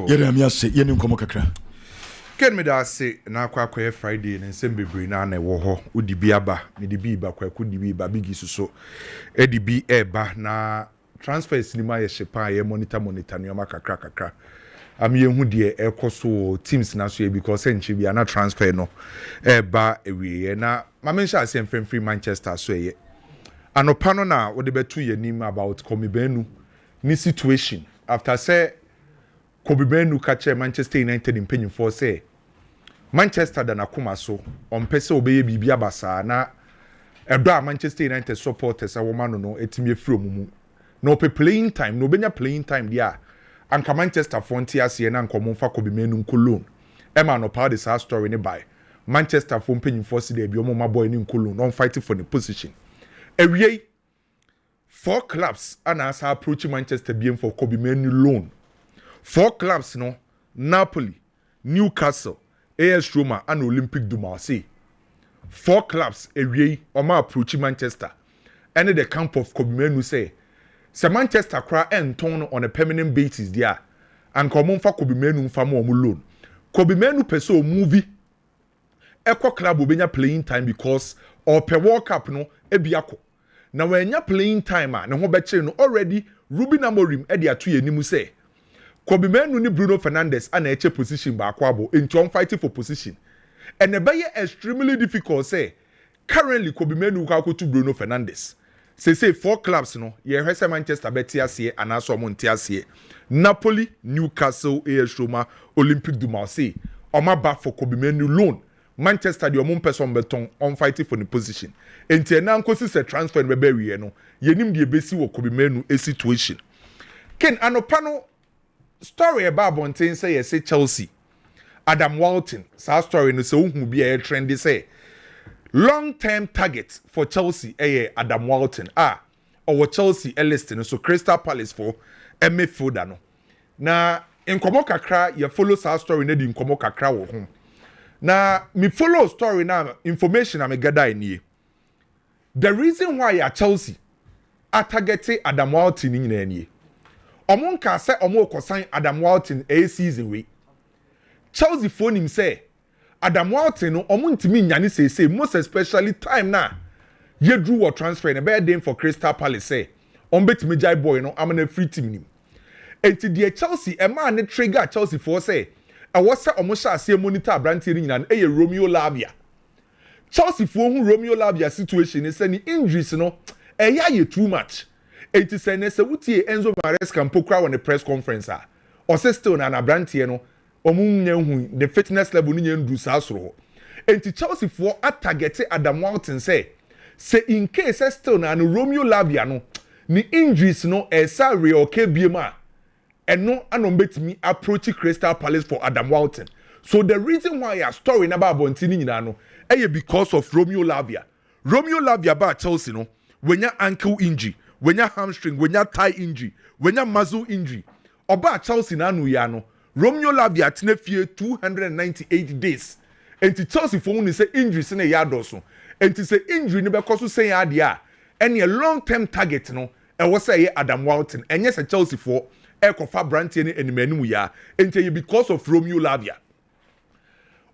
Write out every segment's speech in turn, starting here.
Yere me ase ye ni nkomo kakra. Ken me da say na akwa Friday na nsem bebre na na ewo ho odi bi aba me di bi ba kwaku di bi ba bigi suso e di bi eba na transfers ni ma ye shepa ye monitor ni o kakra am ye hu de ekoso teams na so because enchi bi na transfer no eba ewie na ma mention asem free Manchester so ye anopa no na wo de betu ye nim about komibenu ni situation after say Cobham catch Manchester United in penny for say Manchester than akuma so on pese obeye bibia basa na ebra Manchester United supporters a woman no etimi free omumu no playing time no benya playing time dia anka Manchester frontier ase na nkomo fa Cobham loan e ma no power the sad story ne by Manchester for penny for say bi omo boy ni loan on fighting for the position ewie 4 clubs ana asa approach Manchester BM for Cobham loan 4 clubs no Napoli, Newcastle, AS Roma and Olympic de Marseille. 4 clubs ewie oma approach Manchester. And the camp of Cobham say Manchester cry enton on a permanent basis there and come for Cobham fa mo loan. Cobham peso movie Echo club will be playing time because or per World Cup no ebiako. Now when you playing time na ho beche no already Ruben Amorim e dia to yenimu say Cobham ni Bruno Fernandes and a position back wabo into fighting for position. And the extremely difficult say currently Cobham will to Bruno Fernandes. Say 4 clubs no ye hwese Manchester Betia and also Montiasie. Napoli, Newcastle, AS Roma, Olympic de Marseille. Oma back for Cobham loan. Manchester the omon person beton on fighting for the position. Enti na nkosi se transfer be be no. Yenim de besi wo Cobham a situation. Ken anopano story about Bontain say Chelsea. Adam Walton, sa story no say who be a trendy say. Long-term target for Chelsea Adam Walton. Or Chelsea listing so Crystal Palace for Midfield no. Na in komo kakra you follow sa story na di komo kakra wo ho. Na me follow story na information am gather in here. The reason why Chelsea are targeting Adam Walton in here. Omon ka say omo kosan Adam Walton a season we. Chelsea phone him say Adam Walton no omo ntimi nyane say most especially time na ye drew what transfer na be dem for Crystal Palace say on betimi jai boy no am na free team nim. Enti de Chelsea e ma ne trigger Chelsea for say e wo say omo sha ase monitor branding nyina e ye Romeo Lavia. Chelsea for hu Romeo Lavia situation is say ni injuries no e ya ye too much. It is a wutie Enzo Maresca mpokra on the press conference or say still na brantie no omunya hu the fitness level ni ndu sa soro enti Chelsea for target Adam Walton say in case still na Romeo Lavia no ni injuries no esa real KBM eno anombetimi approach Crystal Palace for Adam Walton. So the reason why a story na ba bontini nyina no because of Romeo Lavia ba Chelsea no when your ankle injury, when your hamstring, when your thigh injury, when your muscle injury. Oba Chelsea na anu ya no. Romeo Lavia tine fie 298 days. Enti Chelsea for when say injury se ne ya doso. Enti say injury ne be koso say ya dia. Any a long-term target no. E was say Adam Walton. And yes a Chelsea for e kofa brantie ne enimanu ya. Enti because of Romeo Lavia.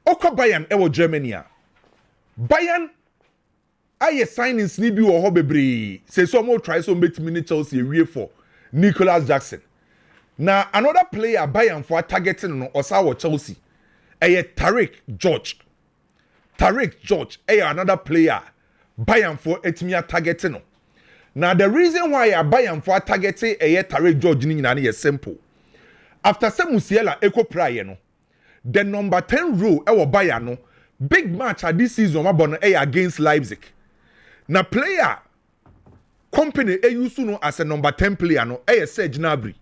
Oko Bayern e wo Germany a. Bayern aye signings ni bi wo ho bebre say some more try so betimi Chelsea wie for Nicholas Jackson. Now another player Bayern for targeting no osawo Chelsea Tariq George another player Bayern for etimi targeting no. Now the reason why Bayern for targeting Tariq George ni nyina is simple. After some Musiala eco prayer no the number 10 role e wo Bayern no big match at this season mabon against Leipzig. Na player company use no as a number 10 player no Serge Gnabry.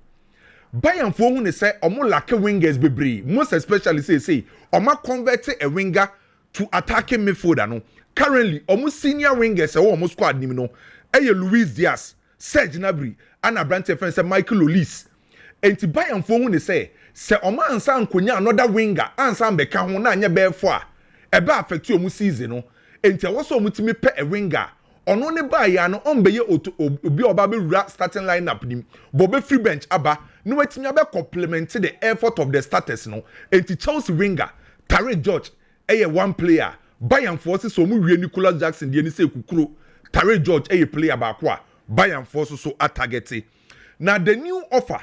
Bayern for who say omo lack wingers bebre most especially say omo convert a winger to attacking midfielder no. Currently omo senior wingers e omo squad nim no Luis Diaz, Serge Gnabry and Abrante friend say Michael Olise. Enti Bayern for who say omo ansa nkonya another winger ansa mbeka ho na anya be fo a ebe affect omo season no. Enti awoso omo timi pe a winger ono ne ba ya no ombeye obi oba be starting lineup nim bo be free bench aba no wetimi abe complement the effort of the starters no enti Chelsea winger Tare George one player Bayern forces so mu wie Nicolas Jackson de ni say kukuro Tare George player ba kwa Bayern forces so targeting. Now the new offer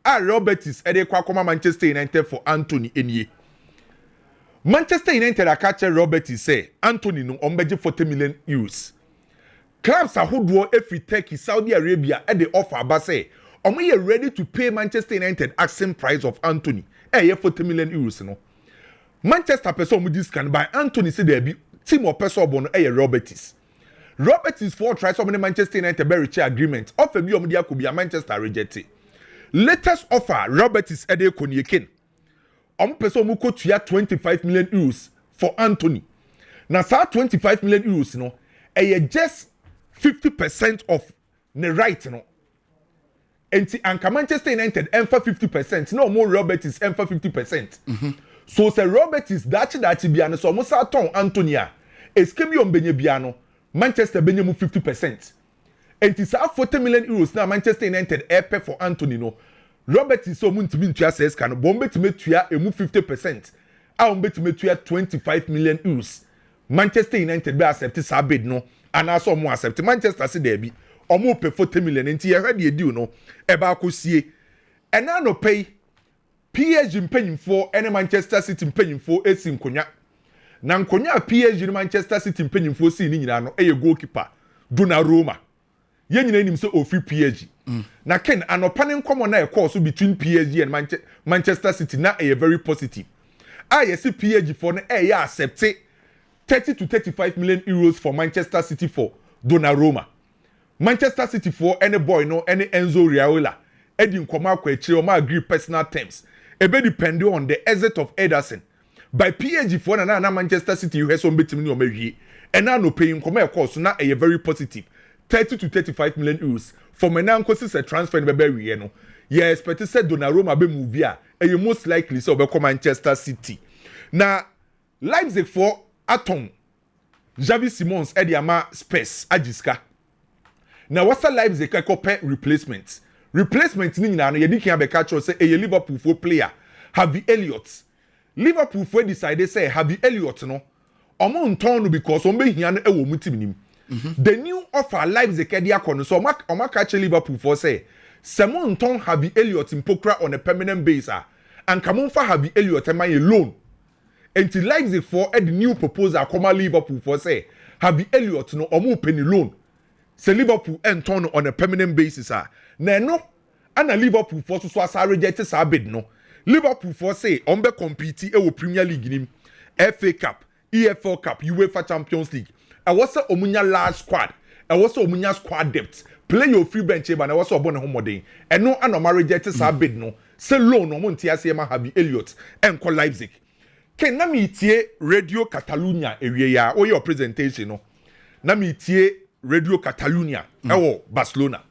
Robertis kwa koma Manchester United for Anthony Enye. Manchester United catch Robertis say Anthony no ombeje 40 million euros. Clubs ahodoɔ every Turkey, Saudi Arabia the offer aba say omo ready to pay Manchester United asking price of Anthony 40 million euros no. Manchester person omo discount by Anthony say there be team of person obo no Robertis. Robertis for try so many Manchester United be reach agreement. Offer bi omo dia ko bia Manchester reject. Latest offer Robertis ede konieken. Omo person omo ko tua 25 million euros for Anthony. Na sa 25 million euros no just 50% of the right no. Enti anka Manchester United emfa 50%, no more Robertis emfa 50%. So say Robertis dachi bia no so mo sa ton Antonia. Eskemi ombenye bia no Manchester benye mu 50%. Enti sa 40 million euros na Manchester United pay for Anthony no. Robertis so mu ntimi ntua sa eska no bombe timetua emu 50%. A ombe timetua 25 million euros. Manchester United be accept sa bid no. And also more accept Manchester say there be omo pay 40 million enti ye ready deal no e ba akosie and na no pay PSG mpanyimfo ene Manchester City mpanyimfo esi nkonya na nkonya PSG ni Manchester City mpanyimfo si ni nyina no eye goalkeeper Donnarumma ye nyina nim say ofi PSG na ken anopa ne nkomo na e course between PSG and Manchester City na eye very positive yes PSG for no eye accept 30 to 35 million euros for Manchester City for Donnarumma. Manchester City for any boy no any Enzo Raiola. Edi nkoma kwa echi o ma agree personal terms. Ebe depend on the exit of Ederson. By PSG for na Manchester City you have some betimi ni o mawie. And now no paying nkoma e course na a very positive. 30 to 35 million euros. For me na nkosi se transfer be wie no. You expect say Donnarumma be move here. And you most likely say be Manchester City. Na Leipzig for Atom Xavi Simons Ediama Space Ajiska. Now what's a Leipzig pay replacement? Replacement ni na no yedi kan be catch say a Liverpool for player Harvey Elliott. Liverpool for decide say Harvey Elliott no omo nton no because on be hia no e wo mutim nim. The new offer Leipzig dey akọ so o catch Liverpool for say Semon nton Harvey Elliott in pokra on a permanent basis and come on for Harvey Elliott e man loan. Until Leipzig for the new proposal come Liverpool for say Harvey Elliott no omo penny loan. Say Liverpool and turn on a permanent basis na no ana Liverpool for so asa reject sa bid no. Liverpool for say on be compete e wo Premier League nim, FA Cup, EFL Cup, UEFA Champions League. I was say omunya large squad. I was say omunya squad depth. Play your free bench but I was obon ne homodin. And no ana reject sa bid no. Say loan no mo ntia say ma Harvey Elliott and call Leipzig. Ken na mi tie Radio Catalunya ewie ya o your presentation no. Na mi tie Radio Catalunya ewo Barcelona.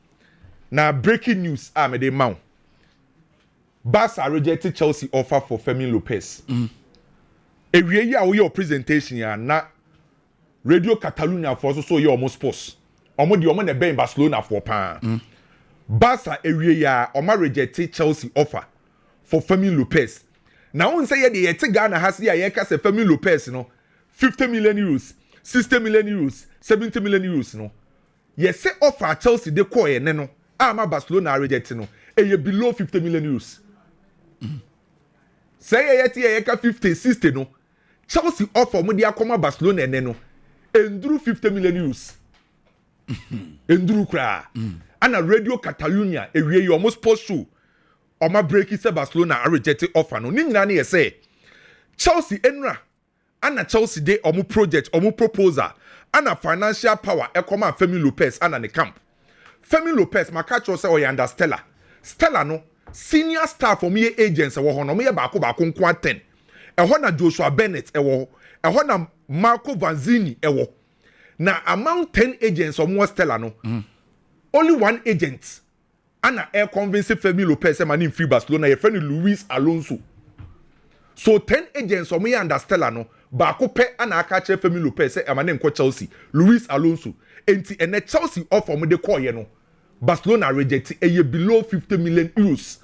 Na breaking news me dey maw. Barca rejected Chelsea offer for Fermin Lopez. Ewie ya o your presentation ya na Radio Catalunya for so you almost post. Omo di omo na be in Barcelona for pa. Barca ewie ya omo rejected Chelsea offer for Fermin Lopez. Now on say the yet Ghana has here yeka se Fermin Lopez no 50 million euros, 60 million euros, 70 million euros no. Yes say offer Chelsea de call ye no. Ama Barcelona reject no. E below 50 million euros. Say yet yeka 50 60 no. Chelsea offer mo dia koma Barcelona no. Enduru 50 million euros. Enduru kra. Ana Radio Catalunya ewie you almost post show. Oma break is Barcelona rejected offer no. Ni nyina na say Chelsea enra ana Chelsea dey omu project omu proposal ana financial power e come Fermin Lopez ana ne camp. Fermin Lopez makacho say oyanda Stella no senior staff for me agents e wo ho no me baako nko 10 e ho na Joshua Bennett e wo e ho na Marco Vanzini e wo na among 10 agents omu Stella no only one agent ana air convince Fermin Lopez man in free Barcelona your friend Luis Alonso. So 10 agents omo ya understand no baako pe ana aka che Fermin Lopez man nko Chelsea Luis Alonso enti ene Chelsea offer mo de call ye no Barcelona reject a below 50 million euros.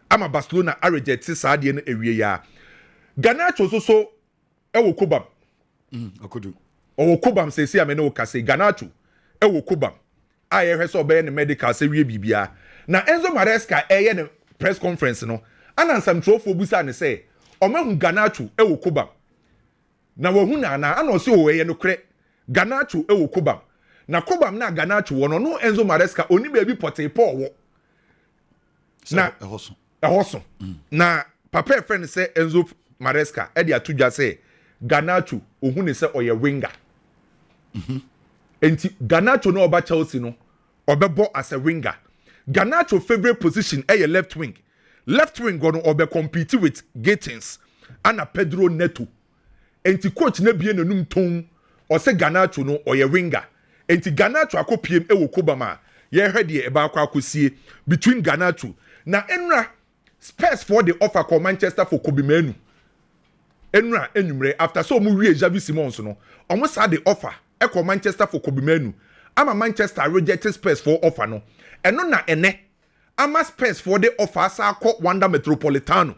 Ama Barcelona a reject Saudi and area. Garnacho so ewo Cobham. Akudu. O Cobham say amene o kase Garnacho ewo Cobham. Aye hwe so be ne medical say wie bibia. Na Enzo Maresca ne press conference no. Anansam trofo busa ne say omahu Garnacho ewo Cobham. Na wahu na ana so o no kre Garnacho ewo Cobham. Na Cobham na Garnacho wo no Enzo Maresca oni baby pote Paul wo. Na ehoso. Na papa friend say Enzo Maresca e dia tudwa say Garnacho ohun ne say oye winger. Enti Garnacho no oba Chelsea no obebo as a winger. Garnacho favorite position e left wing. Left wing go no obe compete with Gatins ana Pedro Neto. Enti coach na bie nanum ton o say Garnacho no oye winger. Enti Garnacho akopiem e wo Cobham ye hwede e ba akwa akosie between Garnacho na enra Spurs for the offer call Manchester for Cobham enra enumre after so mu wie Xavi Simons no omo sa the offer e call Manchester for Cobham ama Manchester rejected Spurs for offer no eno na ene ama Spurs for the offer sa call Wanda Metropolitano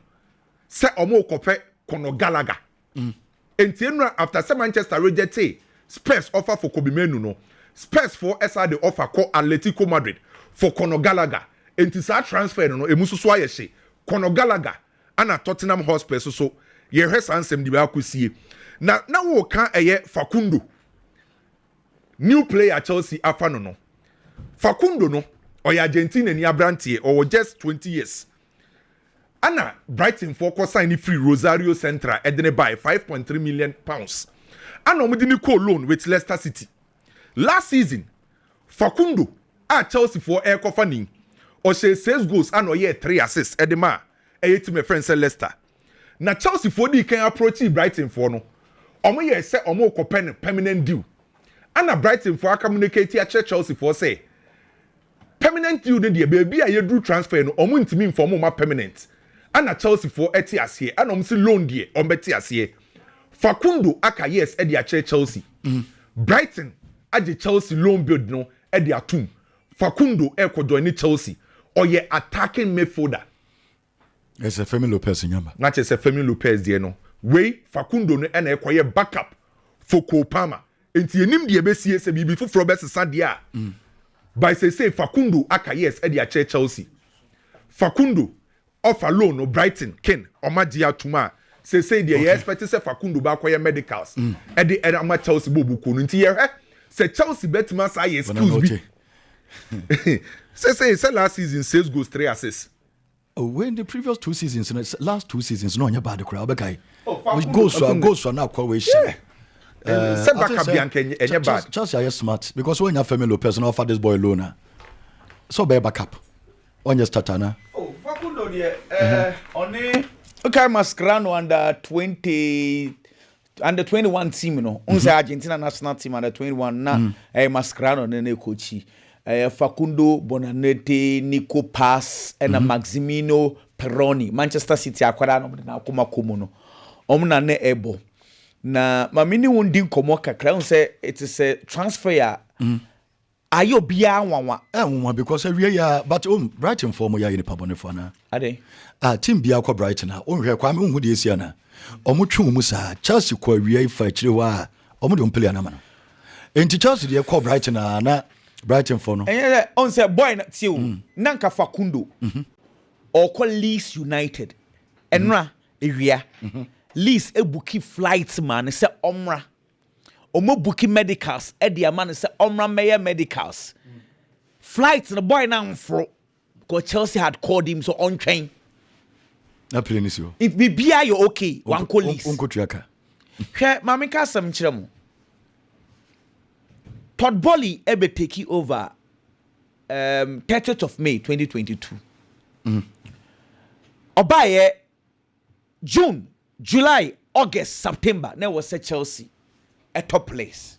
se omo kope Conor Gallagher enti enra after say Manchester rejected Spurs offer for Cobham no Spurs for SA the offer call Atletico Madrid for Conor Gallagher enti sa transfer no emususu ayehye Conor Gallagher ana Tottenham Hotspur so ye hwesa ansem di ba akosie na wo ka eye Facundo new player Chelsea afano no Facundo no oya Argentina ni abrantie or just 20 years ana Brighton for ko sign free Rosario Central edene by 5.3 million pounds ana omudi ni call loan with Leicester City last season Facundo Chelsea for air cofaning or say 6 goals and or 3 assists edema e team friend say Leicester na Chelsea for di can approach Brighton for no omo ye say omo ko permanent deal ana Brighton for communicate a Chelsea for say permanent deal dey baby a ye do transfer no omo ntimi inform ma permanent ana Chelsea for eti ase ana omo si loan dey omo beti ase Facundo aka yes e dey a Chelsea Brighton age Chelsea loan build no e dey atum Facundo e ko join Chelsea or ye attacking midfielder. It's a Fermin Lopez nyamba. Na che se Fermin Lopez de no. We Facundo no na ekoye backup for Cobham. Enti enim de besie se bibi fufuro be sesa de a. By say Facundo aka yes e de a Chelsea. Facundo offer loan no Brighton Ken omagia tuma. Say de ye expect say Facundo ba koye medicals. E de ama Chelsea bobu ko no nti ye se Chelsea betima say excuse me. Say last season 6 goals 3 assists. Oh, when the previous 2 seasons, last 2 seasons, no, you're bad the crowd. Okay, goes for now. Say backup Bianca and you're bad. Chelsea are smart because when you have Fermin Lopez and offer this boy loan, so be backup on your starter now. Oh, Facundo there. Only okay, Mascherano under 21 team, you know, Argentina national team under 21 na Mascherano nene coachy. Facundo Bonanete, Nico Pass, and Maximino Peroni, Manchester City akwada no na akoma komo no. Na ne ebo. Na mamini wundi komo kakra say it is a transfer ayo bia wanwa. Because every year but Brighton form ya ni pabone for na. Ade. Team bia kwa Brighton na. Hwe kwa me hu de esia na. Omo twu mu sa Chelsea kwa wiye fa kire wa. Omo de play na ma no. Enti Chelsea de kwa Brighton na Brighton for no. On say boy na tiu nanka Facundo or call Leeds United. Enra area. Leeds ebuki flights man say omra. Omo buki medicals e dia man say omra meya medicals. Flights the boy now fro because Chelsea had called him so on train. Na play so. If be bia you okay, one call Leeds. Unko tuaka. Hwe mama ka sam kirem. Todd Bolly ebe take over 30th of May 2022. Obaye June, July, August, September, now was at Chelsea a top place.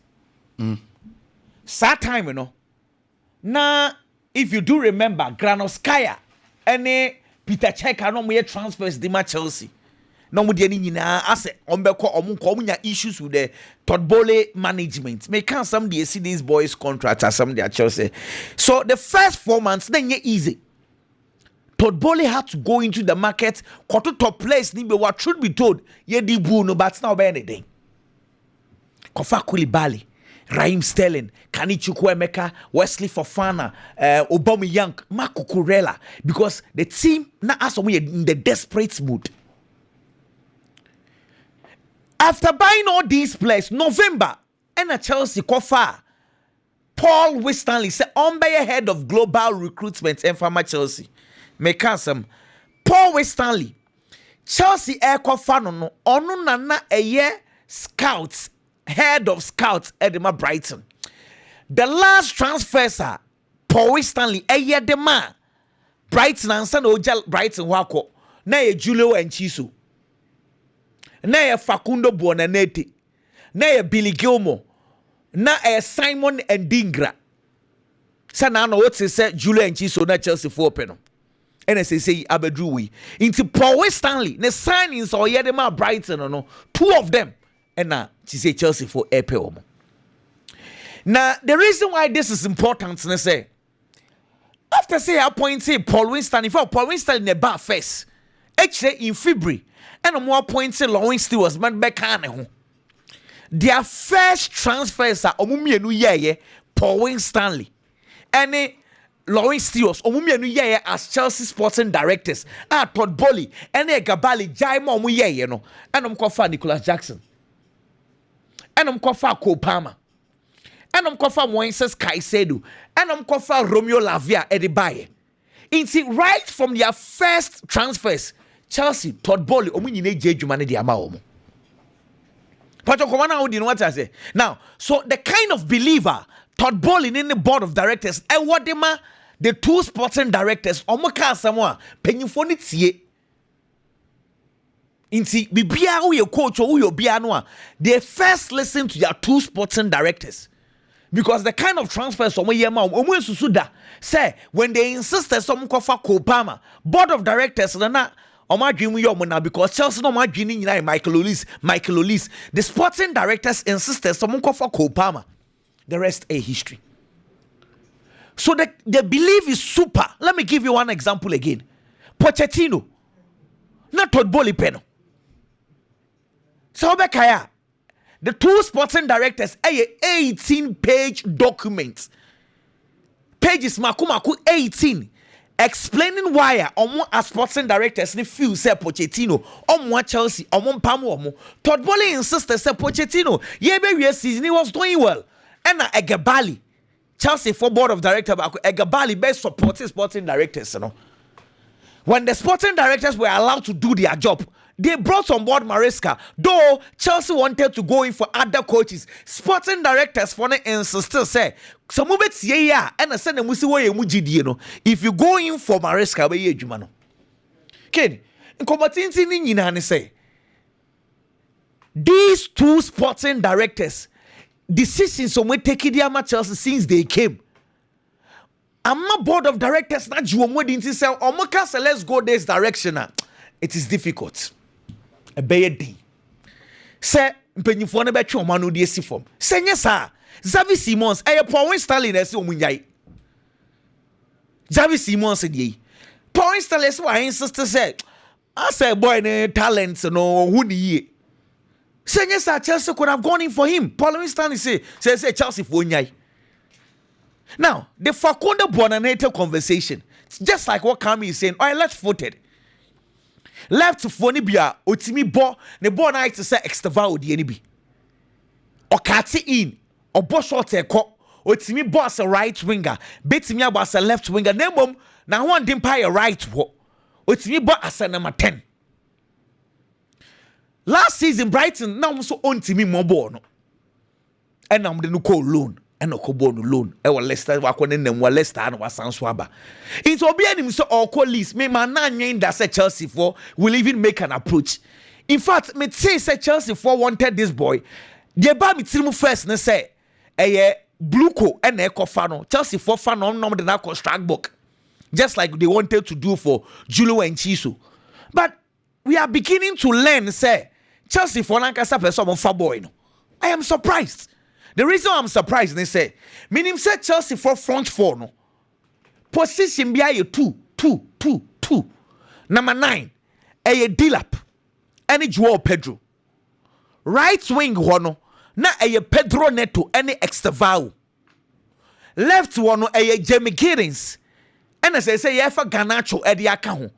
Sad time, you know. Now, if you do remember, Granovskaya, and Peter Cech, I know we transfers the Chelsea. no mo de ni nyina ase ombeko omunya issues with the Todd Boehly management. May can some dey see these boys contracts as some they Chelsea. So the first 4 months then easy. Todd Boehly had to go into the market, to top place ni be what should be told. Ye di bu no but now be anything. Kofa Koulibaly, Raheem Sterling, Kanichi Chukwuemeka, Wesley Fofana, Aubameyang, Marco Cucurella, because the team now as we in the desperate mood. After buying all these players, November, and a Chelsea kofa Paul Winstanley said, on by head of global recruitment and farmer Chelsea. Make some Paul Winstanley, Chelsea air kofa no onu nana a year scouts, head of scouts Edema Brighton. The last transfer, sir, Paul Winstanley a year de man Brighton and San Ojal Brighton wako na ye Julio and Chisu. Na ye Facundo Buonaneti, na ye Billy Gilmore, na ye Simon and Dingra. Sana no what say Julio and Chiso na Chelsea for open. And say Abedruwi. Into Paul Winstanley, the signings or Yedema Brighton no, 2 of them. And now she say Chelsea for Epe. Now the reason why this is important, they say after say I point say Paul Winstanley, for Paul Winstanley in the bar first, actually in February. And more points in Lawrence Stewards, man, Beckham. Their first transfers are Omumienu Yeye, Paul Winstanley. And Lawrence Stewards, Omumienu Yeye as Chelsea sporting directors. Todd Boehly, and Gabali, Jaimo Muyeye, no. And Kofa Nicholas Jackson. And Kofa Cobham. And Kofa Moises Caicedo. And Kofa Romeo Lavia Edibaye. It's right from their first transfers. Chelsea, Todd Boehly, omunyine jejumane di ama omo. Pacho komana odi no what I say. Now, so the kind of believer Todd Boehly in the board of directors, and what the 2 sporting directors, omo ka asamo penyifo ni tie. Inti bibia wo ye coach wo ye bia no a, they first listen to their 2 sporting directors. Because the kind of transfers omo yema omo susu da say when they insisted some kofa Cobham board of directors na Oma dream now because Chelsea no ma dreaming Michael Olise. The sporting directors insisted someone call for Cobham. The rest a history. So the belief is super. Let me give you one example again. Pochettino, not Todd Boehly peno. So Bekaya, the 2 sporting directors a 18-page document. Pages makumaku 18. Explaining why as sporting directors ni feel say Pochettino Chelsea pamo Todd Boehly insisted say Pochettino be season he was doing well and Egabali Chelsea for board of director Egabali best supporting sporting directors when the sporting directors were allowed to do their job. They brought on board Maresca, though Chelsea wanted to go in for other coaches. Sporting directors for the insisted say, some of it's yeah, and I said, if you go in for Maresca, be ye Jumano. Ken, in combating say, these 2 sporting directors, decisions so we take it Chelsea since they came. I'm a board of directors, not you didn't say, let's go this direction. It is difficult. A bad say mpanyifo na betwe omanu de esi form senye sa Xavi Simons Paul Winstanley na esi omunyai Xavi Simons de Paul Winstanley so I insist say I say boy ne talent no who ni senye sa Chelsea could have gone in for him. Paul Winstanley say Chelsea for onyai. Now the Facundo Buonaneti conversation, just like what Kami is saying, left-footed. Left for Nibia, Otimi bo, ne bo na to say extava odi ani bi. O kati in, o bo short e ko, Otimi bo as a right winger, betimi abo as a left winger. Nemom na ho ndim pa a right wo. Otimi bo as a number 10. Last season Brighton now so on timi mo bo no. And I'm the no call loan. And no Cobham loan. Leicester wakone nem wa Leicester and wa Sanswaba. It's obi anim so or call list. Me man na nyen that say Chelsea for will even make an approach. In fact, me say Chelsea for wanted this boy. They ba me timu first na say blue co and fano. Chelsea for fano no de na contract book. Just like they wanted to do for Julio and Chiso. But we are beginning to learn, say, Chelsea for Lancashire person on boy. No. I am surprised. The reason I'm surprised, they say, meaning say Chelsea for front four, no. Position be a 2. Number 9, a Dilap, any Joao Pedro. Right wing one, na a Pedro Neto, any Extravao. Left one, a Jamie Giddens. And as I say, yeah, for Garnacho, Eddie account.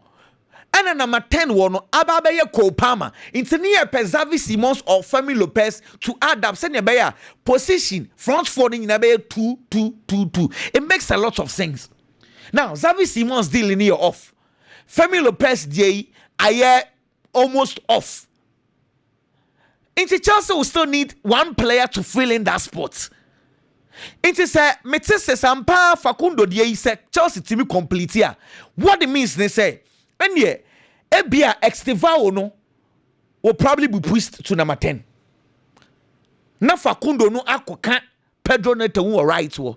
And then number 10 one, Ababeye Cobham. Into near Xavi Simons or Fermin Lopez to add up, send a position, front four in a 2. It makes a lot of sense. Now, Xavi Simons deal in here off. Fermin Lopez day, I almost off. Into Chelsea will still need one player to fill in that spot. Into say, Metese Sampa Facundo day say Chelsea team complete here. What it means they say, and yeah, Ebia Extravao no will probably be pushed to number 10. Na Facundo no akoka Pedro Neto who right wo.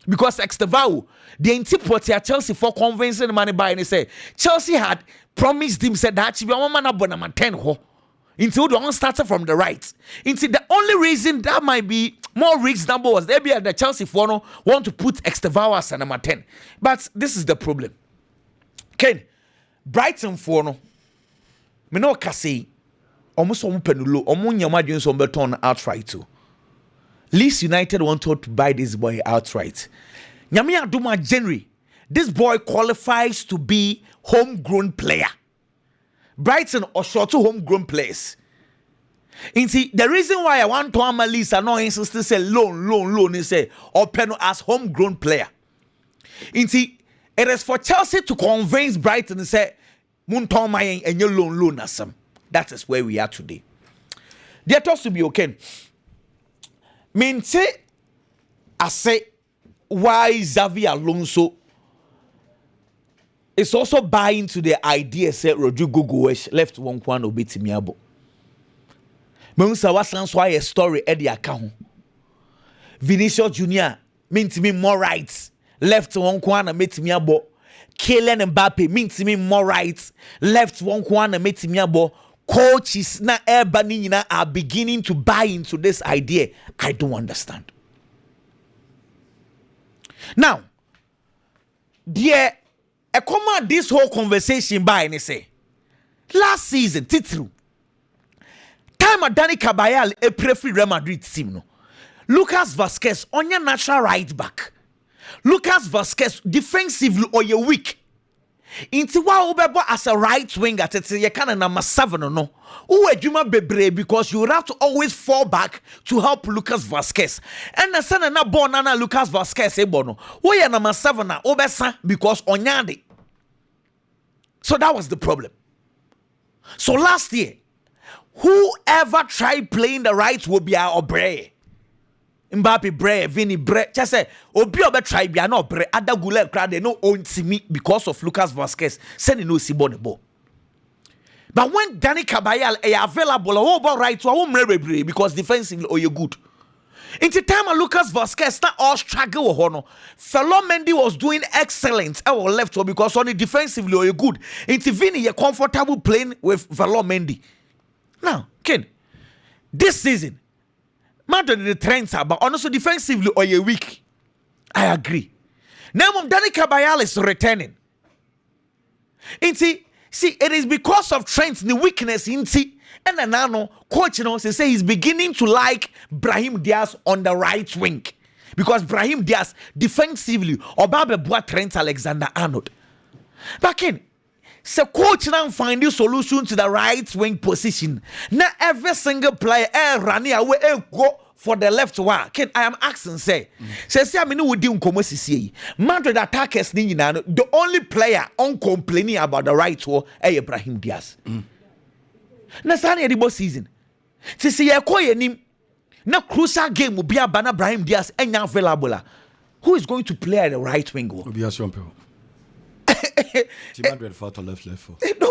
Because Extravao, the antipathy Chelsea for convincing the money buy and say Chelsea had promised him said that she be one man up number 10 ho. Until the one started from the right. Until the only reason that might be more reasonable was they be at the Chelsea for no want to put Extravao as number 10. But this is the problem. Ken, Brighton for no. Me no kasi almost on penulo, omunya joins on Beton outright too. Leeds United wanted to buy this boy outright. Nyame Aduma January, this boy qualifies to be homegrown player. Brighton or short to homegrown players. And see, the reason why I want to am Leeds are not insist to say loan, and say open as homegrown player. And see, it is for Chelsea to convince Brighton and say, Munton my and your loan as some. That is where we are today. They're supposed to be okay. Mean say, I say, why Xavi Alonso is also buying to the idea that Rodrigo Goes left one kwan obeti miabo. Mensa was why a story at the account. Vinicius Junior mean to me more rights. Left one kwan and made me abo. Kylian Mbappe mean to me more rights. Left one kwan and made me abo. Coaches na everybody are beginning to buy into this idea. I don't understand. Now, dear, I come out this whole conversation by and say, last season, Titru, time at Dani Cabayal, a pre-free Real Madrid team, no. Lucas Vazquez on your natural right back. Lucas Vazquez defensively or your weak. Inti wa obebo as a right winger tete ye kind of number 7 no. Who adwuma bebre because you have to always fall back to help Lucas Vazquez. And na sana na ball na Lucas Vazquez ebo no. Who ye number 7 na obesa because onyade. So that was the problem. So last year, whoever tried playing the right will be our Obre. Mbappe Bre, Vini Bre. Just say, Obi Obe try be no Bre. Ada Gule crowd they no own to me because of Lucas Vazquez. Send no si ball. But when Dani Cabayal is available, oh ball right to home Bre because defensively oh you good. In the time of Lucas Vazquez, not all struggle with Hono. Fermin was doing excellent. I was left because only defensively oh you good. In the Vini you're comfortable playing with Fermin. Now, Ken, this season. Matter the trends are, but also defensively or you're weak. I agree. Now, Dani Cabayal is returning. See, it is because of Trent's the weakness in see, and then now coach say he's beginning to like Brahim Diaz on the right wing because Brahim Diaz defensively or Babe Boa Trent Alexander-Arnold. But Ken, so coach now find the solution to the right wing position. Not every single player running away go for the left one. Ken, I am asking say I mean we do nkomo Madrid attackers ni nyina the only player on complaining about the right wall Ibrahim Diaz. Na sane the season. Sisi ye koye nim na crucial game will be about Brahim Diaz enya available. Who is going to play at the right wing? No,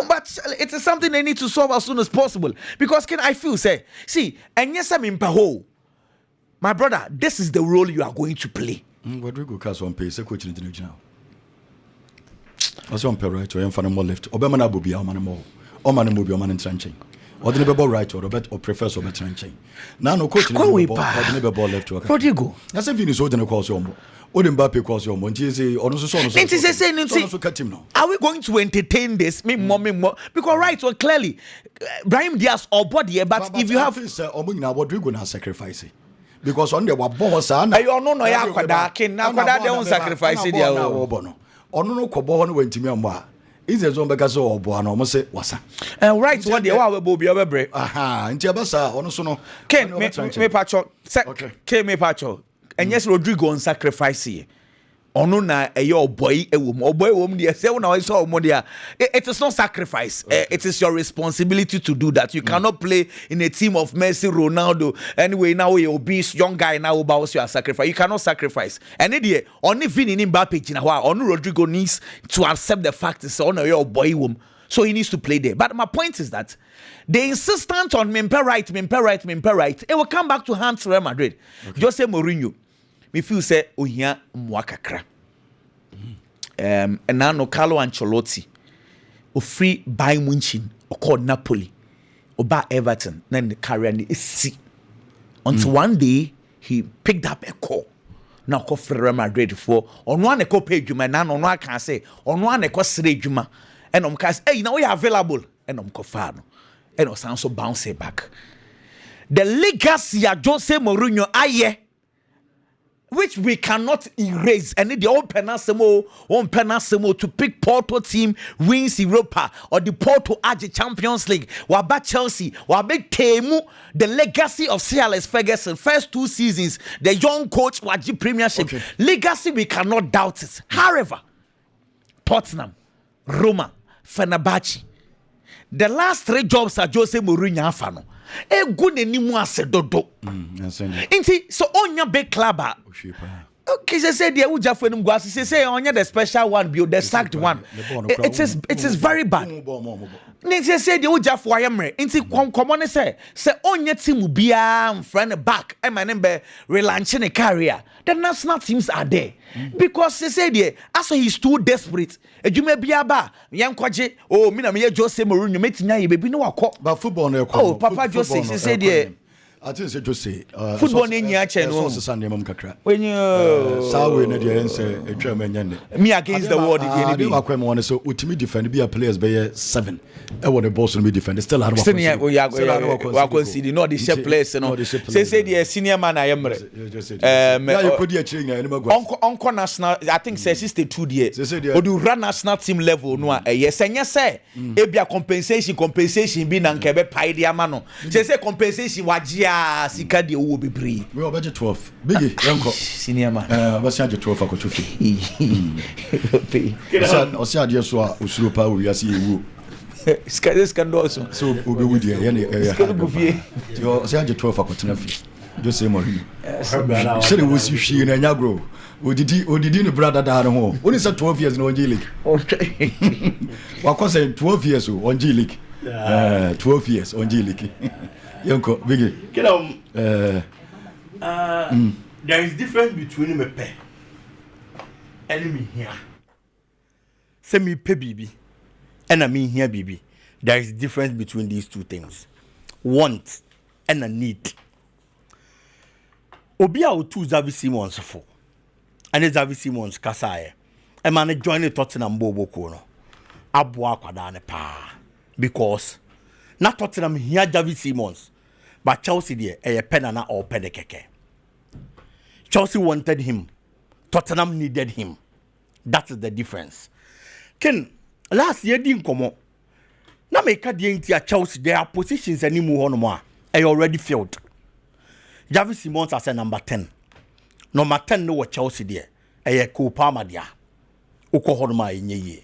but it is something they need to solve as soon as possible. Because can I feel say, see, and yes, I'm in Paho. My brother, this is the role you are going to play. Rodrigo Cas one pay, coach in the now. As one pay right, or more left. Obama Bobia, man more. Oman Mobi, Oman Trenching. Or the neighbor right or Professor Betranching. Now, no coach, or the neighbor ball left to a Prodigal. That's a Venus Odin calls your Odin calls your Montizi, or so cut him now. Are we going to entertain this? Me, mommy, because right, well, clearly, Brahim Diaz or body, but if you have. Omina, what we're going to sacrifice. Because on the boss, I don't know, I don't sacrifice it. Or no, Cobham went to me on bar. Is there some because of Bono, almost say, was right, one day, I will be over break. Aha, and Jabasa, on so Ken, me pacho, Ken, me pacho, and yes, Rodrigo on sacrifice here. Ono na your boy they say when I saw modia it is not sacrifice. It is your responsibility to do that. You cannot play in a team of Messi, Ronaldo. Anyway, now you're obese young guy now about your sacrifice. You cannot sacrifice. And idiot only Vini in Mbappe in a on Rodrigo needs to accept the fact it's on your boy womb. So he needs to play there. But my point is that the insistence on Mimpe right, it will come back to hands Real Madrid. Jose Mourinho. Me feel say ohia mwakakra. And now no Carlo Ancelotti o free Bayern Munich or called Napoli or by Everton then the career is see until one day he picked up a call now call for Real Madrid for on one eco pay juma now on one can say on one eco sere juma and cast hey now we are available and kofano and sound so bounce back the legacy of Jose Mourinho aye which we cannot erase. And the old penasemo to pick Porto team wins Europa or the Porto Arge Champions League. Waba Chelsea, Wabe Temu, the legacy of Sir Alex Ferguson, first 2 seasons, the young coach Waji Premiership. Okay. Legacy, we cannot doubt it. However, Tottenham, Roma, Fenerbahce, the last 3 jobs are Jose Mourinho afano. E good anymore said dodo. Inti so on your big club. Okay, they say the Uja for them guys. Say on the special one, build the sacked one. It is very bad. They say the Uja for Yamre. Inti come on say on your team will be friend back. And my number relaunching a career. The national teams are there because they say there as he's too desperate. You may be aba young kwaje. Oh, me na me Jose Mourinho me tinya ye baby no akọ. But football no. Oh, Papa Jose say there. I think say Jose. Football ni nya che no. So Sunday mam kakra. When you Sawe na dey say etwa manyane. Me against the world again. They akwa me so ultimate defend be a players be 7. E won the boss no be defend still hard work. We concede no the shape players no. Say the senior man I am. Yeah, you could hear na any magwa. Onko national I think say 62 there. Odu run national team level no yes enya say e bia compensation bi na nke be pai dia ma no. Say compensation wagia sika de wo bebre. We obege 12. Bigi yanko. Senior man. Basi age 12 akotofi. Osi ade so a usuro pa wo yasi ewu. Skandoso. So obe wudi ya na Skandofie. Yo osi age 12 akotena fi. Jose Mourinho. Say we see hwie na nya grow. Odidi no brother da no ho. Only say 12 years no on G League. Okay. Wako say 12 years on G League. 12 years on G League. Yanko, Biggie. There is difference between me pay and me here. Say me pay bibi and I mean here bibi. There is difference between these two things. Want and a need. Obia o two Xavi Simons for. And Xavi Simons kasaye. E man join the Tottenham bobo kono. Abwa kwadane pa. Because not Tottenham here Xavi Simons, but Chelsea there a penana or pedekeke. Chelsea wanted him, Tottenham needed him. That is the difference. Ken last year didn't come on. Now make a deal Chelsea their positions anymore on more. I already filled. Xavi Simons as a number 10. Number 10 no Chelsea there. A Cobham there. Okohorma in ye.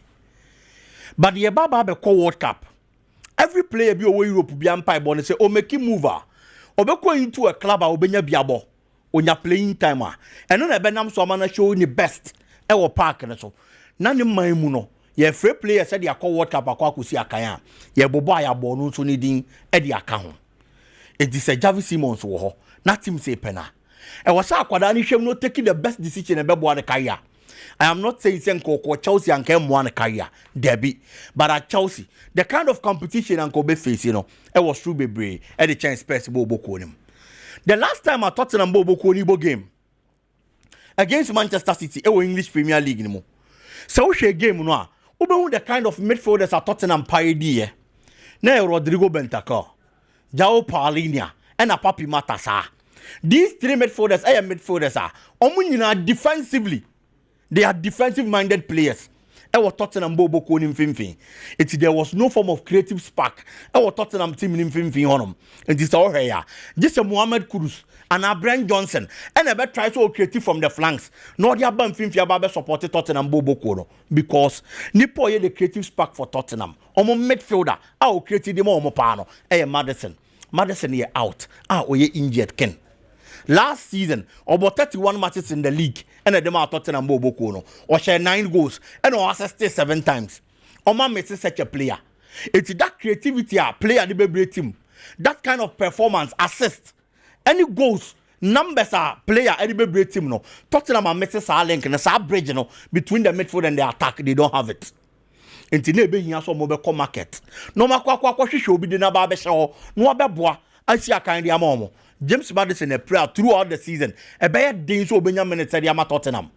But the Baba be World Cup. Every player be away Europe be empire born say o make him mover. O be go into a club o benya biabo. On your playing timer. And no be nam so man show the best. E wo park na so. Na ne man mu no. Ye free player said ya World Cup akwa kusi akan. Ye bobo ya bo no so ni din e di aka ho. It is a Xavi Simons wo ho. Na team say pena. E was akwada ni hwem no taking the best decision e be bo the career. I am not saying Chelsea and Kem one career, Debbie, but at Chelsea, the kind of competition and Kobe face, it was true be at the chance Spurs Bobo Konim. The last time I Tottenham Bobo Konibo game against Manchester City, it was English Premier League anymore. So we game no. Obe the kind of midfielders at Tottenham pioneer. Now Rodrigo Bentancur, João Paulinho, and a Papi Matassa. These three midfielders, midfielders are defensively. They are defensive-minded players. Our Tottenham Bobo Konim Finfin. There was no form of creative spark. Our Tottenham team in Finfin on them. And this all here. Just a Mohamed Kudus and a Brent Johnson. And a better try to creative from the flanks. No, they are ban Finfin Babe supported Tottenham Bobo Kono. Because Nipo the creative spark for Tottenham. Omo midfielder. Our creative demo omo pano. Madison. Madison here out. Oye injured Ken. Last season, about 31 matches in the league, and them are Tottenham Bobo Kono, or share 9 goals, and or assisted 7 times. Oma misses such a player. It's that creativity a player the baby team. That kind of performance, assist, any goals, numbers are player any baby team no. Tottenham are missing a link and a bridge between the midfield and the attack. They don't have it. Into nebe here so mobile market. No makwa show be the nababe show. No abeboa. I see a kind of momo. James Madison a prayer throughout the season. A bad day so Benjamin at Tottenham.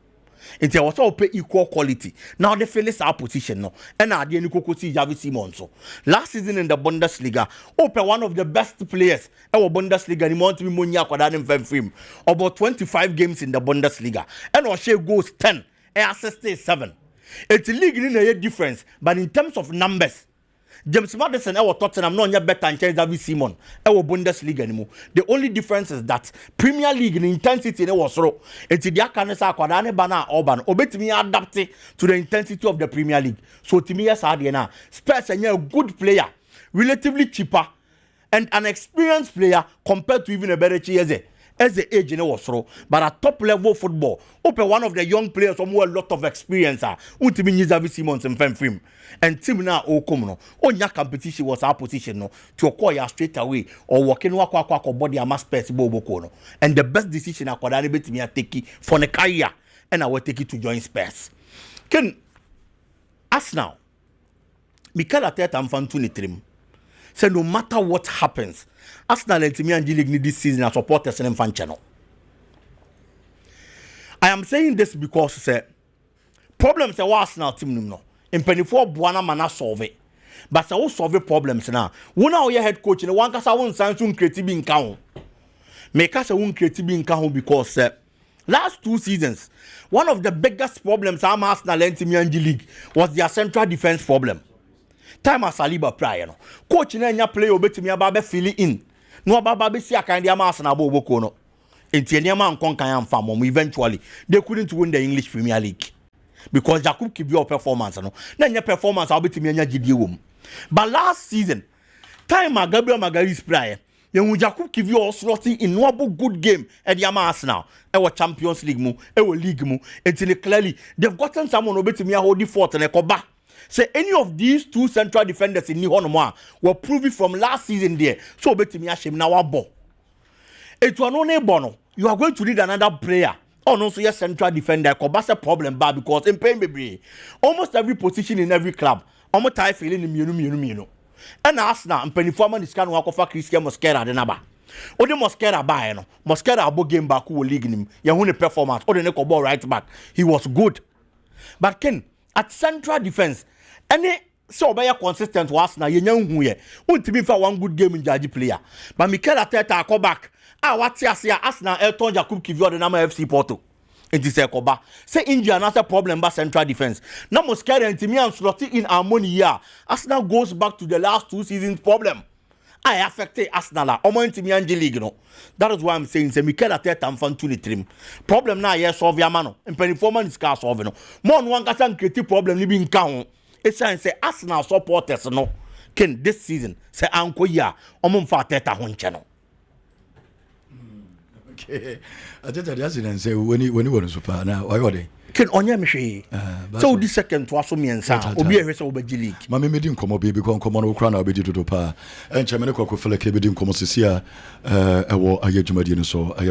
It was all pay equal quality. Now they feel our position no. And I didn't go see Xavi Simonso. Last season in the Bundesliga, open one of the best players. Our Bundesliga, he want to be Munya Kwadan film. About 25 games in the Bundesliga. And our share goes 10. And assisted 7. It's a league in a difference, but in terms of numbers. James Madison, our Tottenham, no better than Xavi Simon, our Bundesliga anymore. The only difference is that Premier League in intensity was low. It's the Akanesa Kwadane Bana Orban, obey me adapted to the intensity of the Premier League. So to me, as Adiana, Spurs are a good player, relatively cheaper, and an experienced player compared to even a better Chiese. As the age in Osro, but at top level football, open one of the young players who have a lot of experience. Ultimately, Xavi Simons and Fermin. And team now, no. On your competition was our position no, to acquire straight away or walking wakwa body a mass space bobo kono. And the best decision I could have me take for the career, and I will take it to join Spurs. Can ask now, Mikel Arteta and Fantuni trim. Say no matter what happens. Arsenal and Timmy and League this season are supporters and fan channel. I am saying this because problems are Arsenal team no. In 24 buana mana solve it. But I will solve problems now. One of your head coach and one case I won't sign soon creative in count. Make us a won't creative in count because last 2 seasons, one of the biggest problems I'm Arsenal and Timmy and League was their central defense problem. Time as Saliba prior no. Coach na play obetimi aba fill in. No aba be see akan dia mas na bobo ko no. Enti eniama nkon kan am fam eventually they couldn't win the English Premier League because Jakub Kibio performance no. Na nya performance obetimi anya gidie wom. But last season time Gabriel Magalhaes prior you Jakub Kibio slotting in no good game at the Arsenal. Our Champions League mu, our league mu. Enti clearly they've gotten someone obetimi hold the fort and ekoba. Say any of these 2 central defenders in Nihonoma were proven from last season there. So betimi ashim na wabo. It was no bono. You are going to need another player. Oh no, so your central defender that's a problem bad because in pain baby. Almost every position in every club. Almost tie feeling in munu. And Arsenal and Pennyforman is kind of walk over Christian Mosquera de Naba. Ode Mosquera buy no. Mosquera abo game back who league him. Yahune performance. Ode neko ball right back. He was good. But Ken at central defense. Any so be consistent was na yenyan hu ye untimi fa one good game in judge player but Mikel Arteta come back what ya Arsenal Elton Jakub Kivio the number FC Porto enti say koba say injury another problem ba central defense na Mosquera ntimi and slotting in harmony here Arsenal goes back to the last 2 seasons problem I affected Arsenal omo ntimi and league no that is why I'm saying say Mikel Arteta am fan to the trim problem na here solve ya man no performance is ka solve no more no one can create problem li bi nka it's say Arsenal supporters no can this season say anko ya omum fa Arteta ho nche no. Okay. Arteta just didn't say when he was super now why would Can onye me hwe. So the second to aso miensa obi ehwe se obaji league. Ma me medi nkomo bi because nkomo no kra na obedi dodo pa. Enche me ne kwakofele ke bedi nkomo sisi a ewo ayedwumadi no so